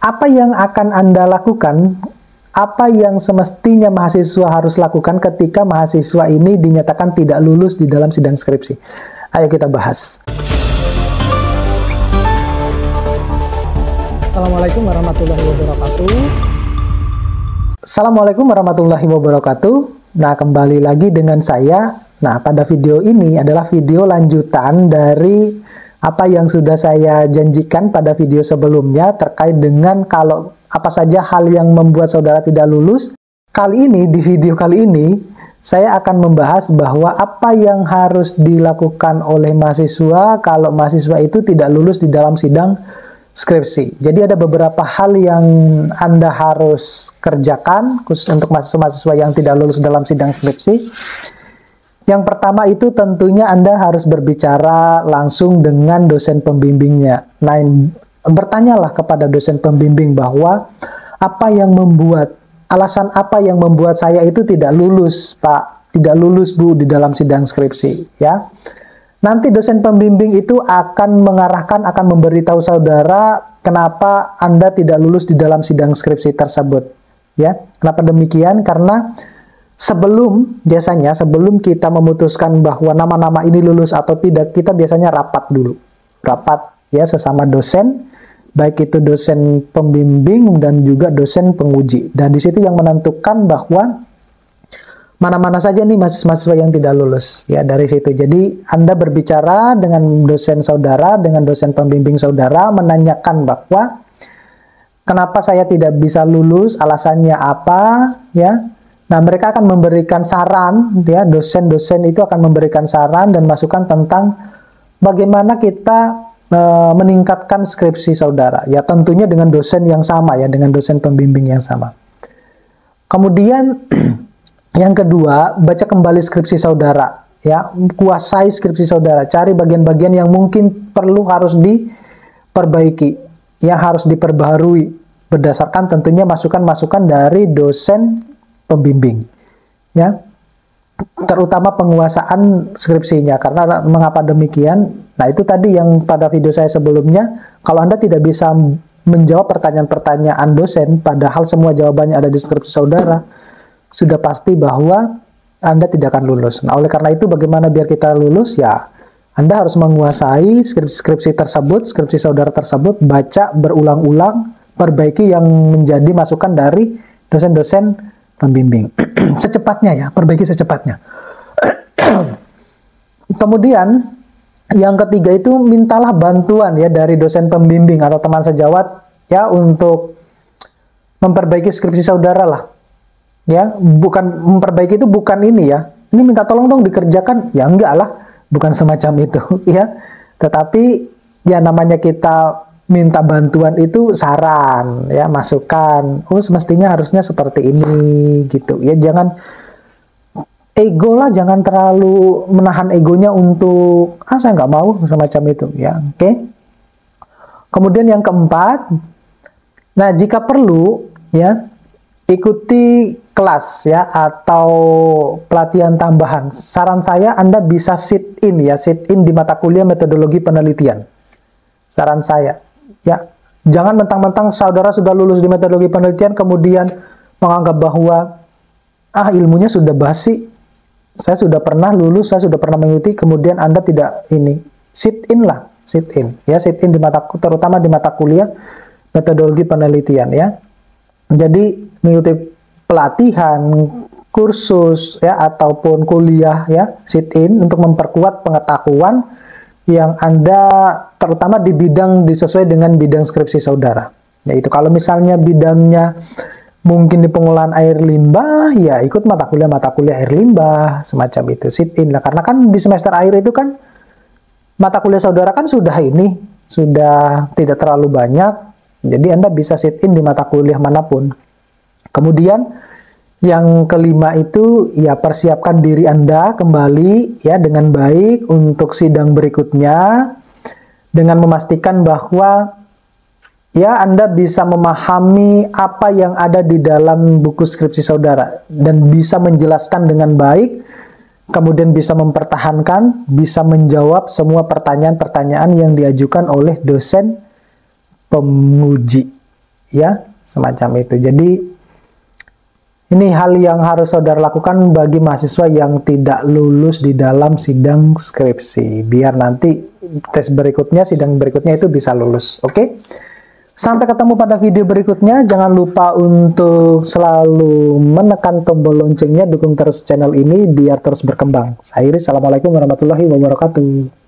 Apa yang akan Anda lakukan? Apa yang semestinya mahasiswa harus lakukan ketika mahasiswa ini dinyatakan tidak lulus di dalam sidang skripsi? Ayo kita bahas. Assalamualaikum warahmatullahi wabarakatuh. Assalamualaikum warahmatullahi wabarakatuh. Nah, kembali lagi dengan saya. Nah, pada video ini adalah video lanjutan dari apa yang sudah saya janjikan pada video sebelumnya terkait dengan kalau apa saja hal yang membuat saudara tidak lulus. Kali ini, di video kali ini, saya akan membahas bahwa apa yang harus dilakukan oleh mahasiswa kalau mahasiswa itu tidak lulus di dalam sidang skripsi. Jadi ada beberapa hal yang Anda harus kerjakan khusus untuk mahasiswa-mahasiswa yang tidak lulus dalam sidang skripsi. Yang pertama itu tentunya Anda harus berbicara langsung dengan dosen pembimbingnya. Nah, bertanyalah kepada dosen pembimbing bahwa alasan apa yang membuat saya itu tidak lulus, Pak, tidak lulus Bu di dalam sidang skripsi, ya. Nanti dosen pembimbing itu akan memberitahu saudara kenapa Anda tidak lulus di dalam sidang skripsi tersebut, ya. Kenapa demikian? Karena sebelum kita memutuskan bahwa nama-nama ini lulus atau tidak, kita biasanya rapat dulu. Rapat ya sesama dosen, baik itu dosen pembimbing dan juga dosen penguji. Dan di situ yang menentukan bahwa mana-mana saja nih mahasiswa yang tidak lulus. Ya, dari situ. Jadi Anda berbicara dengan dosen saudara, dengan dosen pembimbing saudara, menanyakan bahwa kenapa saya tidak bisa lulus, alasannya apa, ya. Nah, mereka akan memberikan saran, ya, dosen-dosen itu akan memberikan saran dan masukan tentang bagaimana kita meningkatkan skripsi saudara. Ya, tentunya dengan dosen yang sama, ya, dengan dosen pembimbing yang sama. Kemudian, yang kedua, baca kembali skripsi saudara. Ya, kuasai skripsi saudara. Cari bagian-bagian yang mungkin harus diperbaiki, ya, harus diperbaharui berdasarkan tentunya masukan-masukan dari dosen pembimbing, ya, terutama penguasaan skripsinya. Karena mengapa demikian? Nah, itu tadi yang pada video saya sebelumnya, kalau Anda tidak bisa menjawab pertanyaan-pertanyaan dosen, padahal semua jawabannya ada di skripsi saudara, sudah pasti bahwa Anda tidak akan lulus. Nah, oleh karena itu bagaimana biar kita lulus? Ya, Anda harus menguasai skripsi tersebut, skripsi saudara tersebut, baca berulang-ulang, perbaiki yang menjadi masukan dari dosen-dosen pembimbing. Secepatnya, ya, perbaiki secepatnya. Kemudian yang ketiga itu mintalah bantuan, ya, dari dosen pembimbing atau teman sejawat, ya, untuk memperbaiki skripsi saudara lah. Ya, bukan memperbaiki itu bukan ini, ya. Ini minta tolong dong dikerjakan. Ya, enggak lah, bukan semacam itu, ya. Tetapi ya namanya kita minta bantuan itu saran, ya, masukan. Oh, semestinya harusnya seperti ini, gitu. Ya, jangan ego lah, jangan terlalu menahan egonya untuk saya nggak mau semacam itu, ya. Oke. Kemudian yang keempat, nah, jika perlu, ya, ikuti kelas, ya, atau pelatihan tambahan. Saran saya Anda bisa sit in di mata kuliah metodologi penelitian. Saran saya, ya, jangan mentang-mentang saudara sudah lulus di metodologi penelitian kemudian menganggap bahwa ilmunya sudah basi. Saya sudah pernah lulus, saya sudah pernah mengikuti, kemudian Anda tidak ini. Sit in lah, sit in, ya, sit in terutama di mata kuliah metodologi penelitian, ya. Jadi mengikuti pelatihan, kursus, ya, ataupun kuliah, ya, sit in untuk memperkuat pengetahuan yang Anda terutama di bidang sesuai dengan bidang skripsi saudara. Yaitu kalau misalnya bidangnya mungkin di pengolahan air limbah, ya ikut mata kuliah air limbah, semacam itu, sit in lah. Karena kan di semester akhir itu kan mata kuliah saudara kan sudah tidak terlalu banyak, jadi Anda bisa sit in di mata kuliah manapun. Kemudian yang kelima itu, ya, persiapkan diri Anda kembali, ya, dengan baik untuk sidang berikutnya dengan memastikan bahwa, ya, Anda bisa memahami apa yang ada di dalam buku skripsi saudara dan bisa menjelaskan dengan baik, kemudian bisa mempertahankan, bisa menjawab semua pertanyaan-pertanyaan yang diajukan oleh dosen penguji. ya, semacam itu. Jadi ini hal yang harus saudara lakukan bagi mahasiswa yang tidak lulus di dalam sidang skripsi, biar nanti tes berikutnya, sidang berikutnya itu bisa lulus. Oke? Sampai ketemu pada video berikutnya. Jangan lupa untuk selalu menekan tombol loncengnya, dukung terus channel ini biar terus berkembang. Saya Iris, assalamualaikum warahmatullahi wabarakatuh.